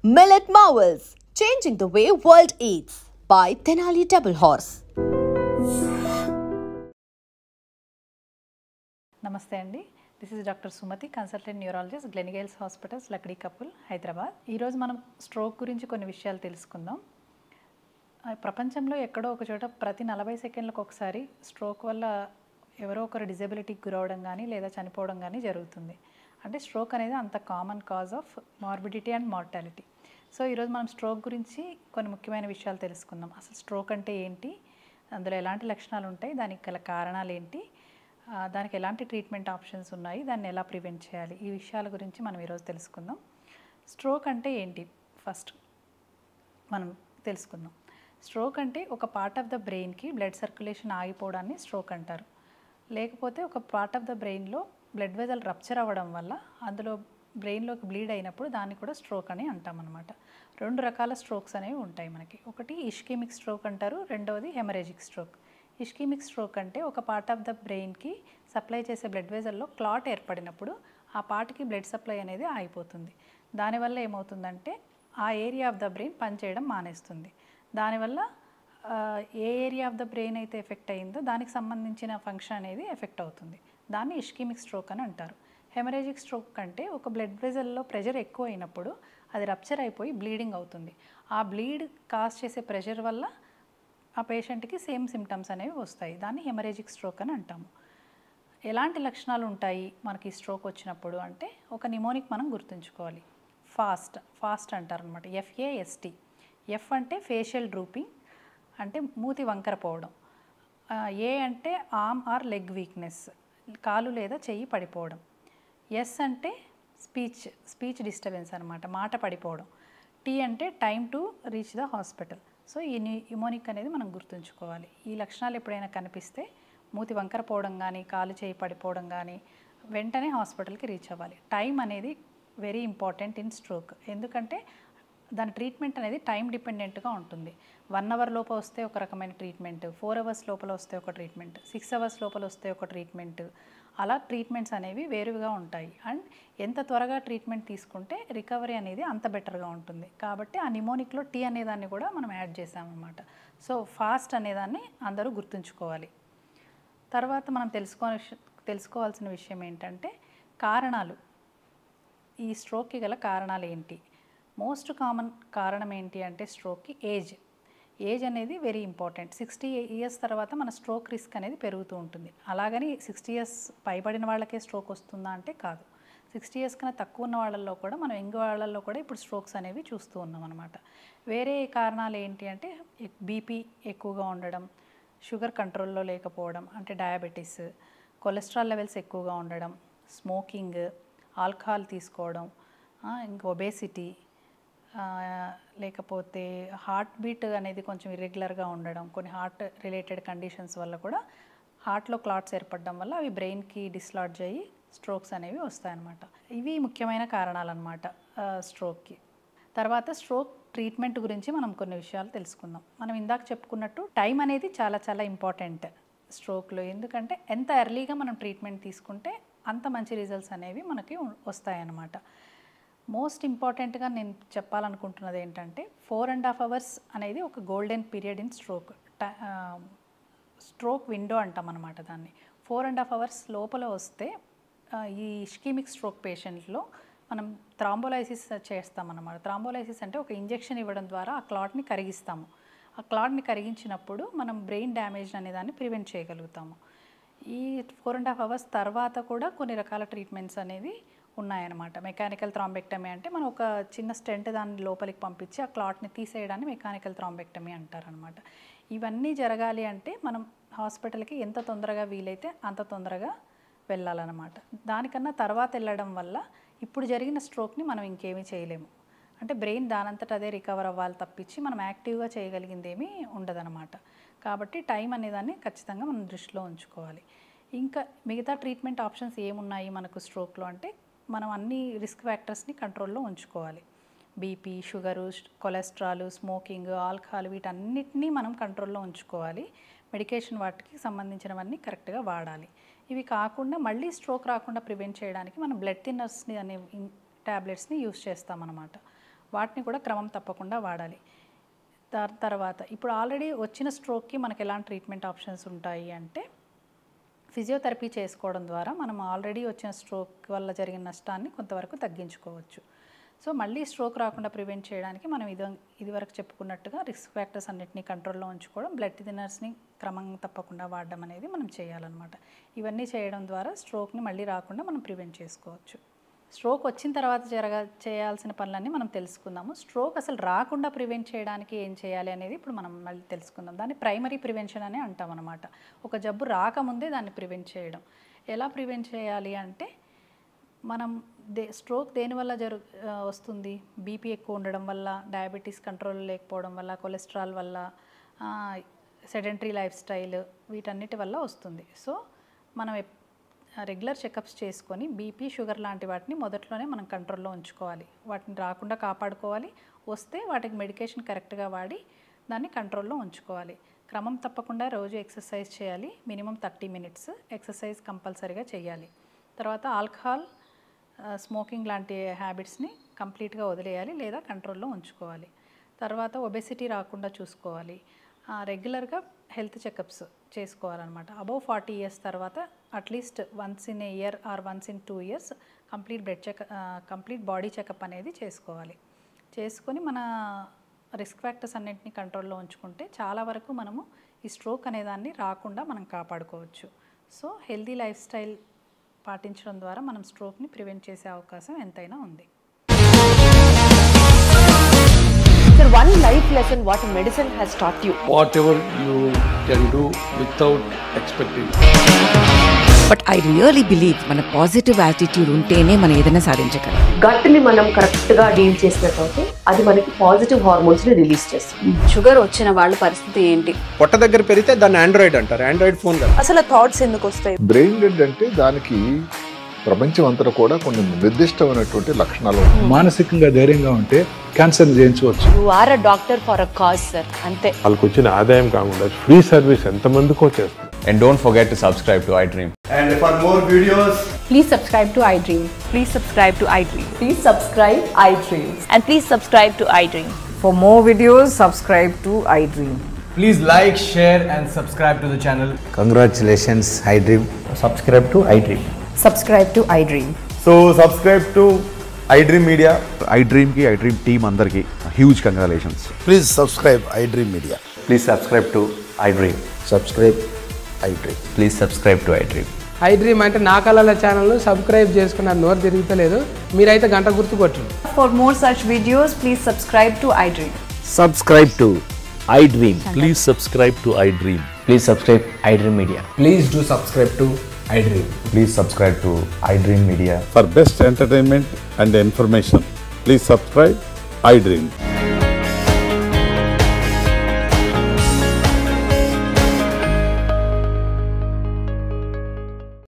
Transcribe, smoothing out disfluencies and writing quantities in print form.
Millet Marvels, changing the way world eats by Tenali Double Horse. నమస్తే అండి, this is doctor Sumathi, consultant neurologist, Gleneagles hospitals, Lakdi Kapul, Hyderabad. ఈరోజు మనం stroke గురించి కొన్ని విషయాలు తెలుసుకుందాం. ప్రపంచంలో ఎక్కడో ఒక చోట ప్రతి 40 సెకండ్లకు ఒకసారి స్ట్రోక్ వల్ల ఎవరో ఒకరు డిజబిలిటీకి గురవడం కానీ లేదా చనిపోవడం కానీ జరుగుతుంది. అంటే స్ట్రోక్ అనేది అంత common cause of morbidity and mortality. So ఈరోజు మనం స్ట్రోక్ గురించి కొన్ని ముఖ్యమైన విషయాలు తెలుసుకుందాం. అసలు స్ట్రోక్ అంటే ఏంటి, అందులో ఎలాంటి లక్షణాలు ఉంటాయి, దానికి గల కారణాలు ఏంటి, దానికి ఎలాంటి ట్రీట్మెంట్ ఆప్షన్స్ ఉన్నాయి, దాన్ని ఎలా ప్రివెంట్ చేయాలి, ఈ విషయాల గురించి మనం ఈరోజు తెలుసుకుందాం. స్ట్రోక్ అంటే ఏంటి ఫస్ట్ మనం తెలుసుకుందాం. స్ట్రోక్ అంటే ఒక పార్ట్ ఆఫ్ ద బ్రెయిన్కి బ్లడ్ సర్క్యులేషన్ ఆగిపోవడాన్ని స్ట్రోక్ అంటారు. లేకపోతే ఒక పార్ట్ ఆఫ్ ద బ్రెయిన్లో బ్లడ్ వెజల్ రప్చర్ అవ్వడం వల్ల అందులో బ్రెయిన్లోకి బ్లీడ్ అయినప్పుడు దాన్ని కూడా స్ట్రోక్ అని అంటాం అనమాట. 2 రకాల స్ట్రోక్స్ అనేవి ఉంటాయి మనకి. ఒకటి ఇష్కెమిక్ స్ట్రోక్ అంటారు, రెండవది హెమరేజిక్ స్ట్రోక్. ఇష్కెమిక్ స్ట్రోక్ అంటే ఒక పార్ట్ ఆఫ్ ద బ్రెయిన్కి సప్లై చేసే బ్లడ్ వెజల్లో క్లాట్ ఏర్పడినప్పుడు ఆ పార్ట్కి బ్లడ్ సప్లై అనేది ఆగిపోతుంది. దానివల్ల ఏమవుతుందంటే ఆ ఏరియా ఆఫ్ ద బ్రెయిన్ పనిచేయడం మానేస్తుంది. దానివల్ల ఏ ఏరియా ఆఫ్ ద బ్రెయిన్ అయితే ఎఫెక్ట్ అయిందో దానికి సంబంధించిన ఫంక్షన్ అనేది ఎఫెక్ట్ అవుతుంది. దాన్ని ఇష్కెమిక్ స్ట్రోక్ అని అంటారు. హెమరేజిక్ స్ట్రోక్ అంటే ఒక బ్లడ్ వెజల్లో ప్రెషర్ ఎక్కువ అయినప్పుడు అది రప్చర్ అయిపోయి బ్లీడింగ్ అవుతుంది. ఆ బ్లీడ్ కాజ్ చేసే ప్రెషర్ వల్ల ఆ పేషెంట్కి సేమ్ సిమ్టమ్స్ అనేవి వస్తాయి. దాన్ని హెమరేజిక్ స్ట్రోక్ అని అంటాము. ఎలాంటి లక్షణాలు ఉంటాయి మనకి స్ట్రోక్ వచ్చినప్పుడు అంటే ఒక నిమోనిక్ మనం గుర్తుంచుకోవాలి. ఫాస్ట్ అంటారు అనమాట, FAST. ఎఫ్ అంటే ఫేషియల్ డ్రూపింగ్, అంటే మూతి వంకర పోవడం. ఏ అంటే ఆర్మ్ ఆర్ లెగ్ వీక్నెస్, కాలు లేదా చెయ్యి పడిపోవడం. ఎస్ అంటే స్పీచ్ డిస్టర్బెన్స్ అనమాట, మాట పడిపోవడం. టీ అంటే time to reach the hospital. So ఈ నిమోనిక్ అనేది మనం గుర్తుంచుకోవాలి. ఈ లక్షణాలు ఎప్పుడైనా కనిపిస్తే మూతి వంకర పోవడం కానీ కాలు చేయి పడిపోవడం కానీ వెంటనే హాస్పిటల్కి రీచ్ అవ్వాలి. టైం అనేది వెరీ ఇంపార్టెంట్ ఇన్ స్ట్రోక్. ఎందుకంటే దాని ట్రీట్మెంట్ అనేది టైం డిపెండెంట్గా ఉంటుంది. 1 అవర్ లోపల వస్తే ఒక రకమైన ట్రీట్మెంట్, 4 అవర్స్ లోపల వస్తే ఒక ట్రీట్మెంట్, 6 అవర్స్ లోపల వస్తే ఒక ట్రీట్మెంట్, అలా ట్రీట్మెంట్స్ అనేవి వేరుగా ఉంటాయి. అండ్ ఎంత త్వరగా ట్రీట్మెంట్ తీసుకుంటే రికవరీ అనేది అంత బెటర్గా ఉంటుంది. కాబట్టి ఆ నిమోనిక్లో టీ అనేదాన్ని కూడా మనం యాడ్ చేసామన్నమాట. సో ఫాస్ట్ అనేదాన్ని అందరూ గుర్తుంచుకోవాలి. తర్వాత మనం తెలుసుకోవాల్సిన విషయం ఏంటంటే కారణాలు. ఈ స్ట్రోక్కి గల కారణాలు ఏంటి? మోస్ట్ కామన్ కారణం ఏంటి అంటే స్ట్రోక్కి ఏజ్ అనేది వెరీ ఇంపార్టెంట్. 60 ఇయర్స్ తర్వాత మన స్ట్రోక్ రిస్క్ అనేది పెరుగుతూ ఉంటుంది. అలాగని 60 ఇయర్స్ పైబడిన వాళ్ళకే స్ట్రోక్ వస్తుందా అంటే కాదు. 60 ఇయర్స్ కన్నా తక్కువ ఉన్న వాళ్ళల్లో కూడా మనం యంగ్ వాళ్ళల్లో కూడా ఇప్పుడు స్ట్రోక్స్ అనేవి చూస్తూ ఉన్నాం అనమాట. వేరే కారణాలు ఏంటి అంటే బీపీ ఎక్కువగా ఉండడం, షుగర్ కంట్రోల్లో లేకపోవడం అంటే డయాబెటీస్, కొలెస్ట్రాల్ లెవెల్స్ ఎక్కువగా ఉండడం, స్మోకింగ్, ఆల్కహాల్ తీసుకోవడం, ఇంకా ఒబేసిటీ, లేకపోతే హార్ట్ బీట్ అనేది కొంచెం ఇర్రెగ్యులర్గా ఉండడం, కొన్ని హార్ట్ రిలేటెడ్ కండిషన్స్ వల్ల కూడా హార్ట్లో క్లాట్స్ ఏర్పడడం వల్ల అవి బ్రెయిన్కి డిస్లాడ్జ్ అయ్యి స్ట్రోక్స్ అనేవి వస్తాయన్నమాట. ఇవి ముఖ్యమైన కారణాలు అన్నమాట స్ట్రోక్కి. తర్వాత స్ట్రోక్ ట్రీట్మెంట్ గురించి మనం కొన్ని విషయాలు తెలుసుకుందాం. మనం ఇందాక చెప్పుకున్నట్టు టైం అనేది చాలా చాలా ఇంపార్టెంట్ స్ట్రోక్లో. ఎందుకంటే ఎంత ఎర్లీగా మనం ట్రీట్మెంట్ తీసుకుంటే అంత మంచి రిజల్ట్స్ అనేవి మనకి వస్తాయన్నమాట. మోస్ట్ ఇంపార్టెంట్గా నేను చెప్పాలనుకుంటున్నది ఏంటంటే 4.5 అవర్స్ అనేది ఒక golden period in stroke window అంటాం అనమాట. దాన్ని 4.5 అవర్స్ లోపల వస్తే ఈ ఇష్కెమిక్ స్ట్రోక్ పేషెంట్లో మనం థ్రాంబోలైసిస్ చేస్తామన్నమాట. థ్రాంబోలైసిస్ అంటే ఒక ఇంజెక్షన్ ఇవ్వడం ద్వారా ఆ క్లాట్ని కరిగిస్తాము. ఆ క్లాట్ని కరిగించినప్పుడు మనం బ్రెయిన్ డ్యామేజ్ అనే దాన్ని ప్రివెంట్ చేయగలుగుతాము. ఈ 4.5 అవర్స్ తర్వాత కూడా కొన్ని రకాల ట్రీట్మెంట్స్ అనేవి ఉన్నాయన్నమాట. మెకానికల్ థ్రాంబెక్టమీ అంటే మనం ఒక చిన్న స్టెంట్ దాన్ని లోపలికి పంపించి ఆ క్లాట్ని తీసేయడాన్ని మెకానికల్ థ్రాంబెక్టమీ అంటారనమాట. ఇవన్నీ జరగాలి అంటే మనం హాస్పిటల్కి ఎంత తొందరగా వీలైతే అంత తొందరగా వెళ్ళాలన్నమాట. దానికన్నా తర్వాత వెళ్ళడం వల్ల ఇప్పుడు జరిగిన స్ట్రోక్ని మనం ఇంకేమీ చేయలేము. అంటే బ్రెయిన్ దానంతట అదే రికవర్ అవ్వాలి తప్పించి మనం యాక్టివ్గా చేయగలిగింది ఏమీ ఉండదన్నమాట. కాబట్టి టైం అనేదాన్ని ఖచ్చితంగా మనం దృష్టిలో ఉంచుకోవాలి. ఇంకా మిగతా ట్రీట్మెంట్ ఆప్షన్స్ ఏమున్నాయి మనకు స్ట్రోక్లో అంటే మనం అన్ని రిస్క్ ఫ్యాక్టర్స్ని కంట్రోల్లో ఉంచుకోవాలి. BP, sugar, cholesterol, smoking, alcohol వీటన్నిటినీ మనం కంట్రోల్లో ఉంచుకోవాలి. మెడికేషన్ వాటికి సంబంధించినవన్నీ కరెక్ట్గా వాడాలి. ఇవి కాకుండా మళ్ళీ స్ట్రోక్ రాకుండా ప్రివెంట్ చేయడానికి మనం బ్లడ్ థిన్నర్స్ని అనే ట్యాబ్లెట్స్ని యూస్ చేస్తామన్నమాట. వాటిని కూడా క్రమం తప్పకుండా వాడాలి. తర్వాత ఇప్పుడు ఆల్రెడీ వచ్చిన స్ట్రోక్కి మనకి ఎలాంటి ట్రీట్మెంట్ ఆప్షన్స్ ఉంటాయి అంటే, ఫిజియోథెరపీ చేసుకోవడం ద్వారా మనం ఆల్రెడీ వచ్చిన స్ట్రోక్ వల్ల జరిగిన నష్టాన్ని కొంతవరకు తగ్గించుకోవచ్చు. సో మళ్ళీ స్ట్రోక్ రాకుండా ప్రివెంట్ చేయడానికి మనం ఇదివరకు చెప్పుకున్నట్టుగా రిస్క్ ఫ్యాక్టర్స్ అన్నిటినీ కంట్రోల్లో ఉంచుకోవడం, బ్లడ్ థిన్నర్స్ని క్రమం తప్పకుండా వాడడం అనేది మనం చేయాలన్నమాట. ఇవన్నీ చేయడం ద్వారా స్ట్రోక్ని మళ్ళీ రాకుండా మనం ప్రివెంట్ చేసుకోవచ్చు. స్ట్రోక్ వచ్చిన తర్వాత చేయాల్సిన పనులన్నీ మనం తెలుసుకుందాము. స్ట్రోక్ అసలు రాకుండా ప్రివెంట్ చేయడానికి ఏం చేయాలి అనేది ఇప్పుడు మనం మళ్ళీ తెలుసుకుందాం. దాన్ని ప్రైమరీ ప్రివెన్షన్ అని అంటాం అన్నమాట. ఒక జబ్బు రాకముందే దాన్ని ప్రివెంట్ చేయడం. ఎలా ప్రివెంట్ చేయాలి అంటే, మనం స్ట్రోక్ దేనివల్ల వస్తుంది? బీపీ ఎక్కువ ఉండడం వల్ల, డయాబెటీస్ కంట్రోల్ లేకపోవడం వల్ల, కొలెస్ట్రాల్ వల్ల, సెడెంటరీ లైఫ్ స్టైల్, వీటన్నిటి వల్ల వస్తుంది. సో మనం రెగ్యులర్ చెకప్స్ చేసుకొని బీపీ, షుగర్ లాంటి వాటిని మొదట్లోనే మనం కంట్రోల్లో ఉంచుకోవాలి. వాటిని రాకుండా కాపాడుకోవాలి. వస్తే వాటికి మెడికేషన్ కరెక్ట్గా వాడి దాన్ని కంట్రోల్లో ఉంచుకోవాలి. క్రమం తప్పకుండా రోజు ఎక్సర్సైజ్ చేయాలి. మినిమం 30 minutes ఎక్సర్సైజ్ కంపల్సరీగా చేయాలి. తర్వాత ఆల్కహాల్, స్మోకింగ్ లాంటి హ్యాబిట్స్ని కంప్లీట్గా వదిలేయాలి లేదా కంట్రోల్లో ఉంచుకోవాలి. తర్వాత ఒబెసిటీ రాకుండా చూసుకోవాలి. రెగ్యులర్గా హెల్త్ చెకప్స్ చేసుకోవాలన్నమాట. అబౌవ్ 40 years తర్వాత at least once in a year are once in 2 years complete body checkup అనేది చేసుకోవాలి. చేసుకొని మన రిస్క్ ఫ్యాక్టర్స్ అన్నింటినీ కంట్రోల్లో ఉంచుకుంటే చాలా వరకు మనము ఈ స్ట్రోక్ అనేదాన్ని రాకుండా మనం కాపాడుకోవచ్చు. సో హెల్దీ లైఫ్ స్టైల్ పాటించడం ద్వారా మనం స్ట్రోక్ని ప్రివెంట్ చేసే అవకాశం ఎంతైనా ఉంది. Sir, one life lesson what medicine has taught you. Whatever you can do without expecting. But I really believe మన పాజిటివ్ యాటిట్యూడ్ ఉంటేనే మనం ఏదైనా సాధించగలం. గట్ని మనం కరెక్ట్గా డీల్ చేసినట్లయితే అది మనకి పాజిటివ్ హార్మోన్స్ని రిలీజ్ చేస్తుంది. షుగర్ వచ్చిన వాళ్ళ పరిస్థితి ఏంటి? పొట్ట దగ్గర పెరిగితే దాన్ని ఆండ్రాయిడ్ అంటారు. ఆండ్రాయిడ్ ఫోన్ కదా. అసలు థాట్స్ ఎందుకు వస్తాయి? బ్రెయిన్ డెడ్ అంటే దానికి ప్రపంచం అంతా కూడా కొన్ని నిర్దిష్టమైనటువంటి లక్షణాలు. మానసికంగా ధైర్యంగా ఉంటే క్యాన్సర్ జయించవచ్చు. You are a doctor for a cause, sir. అంతే. వాళ్ళకి వచ్చిన ఆదాయం కాకుండా ఫ్రీ సర్వీస్ ఎంతమందికో చేస్తుంది. And don't forget to subscribe to iDream. And for more videos, Please subscribe to iDream. Please subscribe to iDream. Please subscribe iDream. And please subscribe to iDream. For more videos, subscribe to iDream. Please like, share and subscribe to the channel. Congratulations, iDream. Subscribe to iDream. Subscribe to iDream. So subscribe to iDream Media. iDream ki iDream team andarki huge congratulations. Please subscribe iDream Media. Please subscribe to iDream. Subscribe iDream. Please subscribe to iDream. iDream అంటే నా కళల ఛానల్ను subscribe చేసుకున్న నోరు తిరుగుతలేదు. మీరైతే గంట గుర్తు కొట్టండి. For more such videos, please subscribe to iDream. Subscribe to iDream. Please subscribe to iDream. Please subscribe iDream Media. Please do subscribe to iDream. Please subscribe to iDream Media. For best entertainment and information, please subscribe iDream.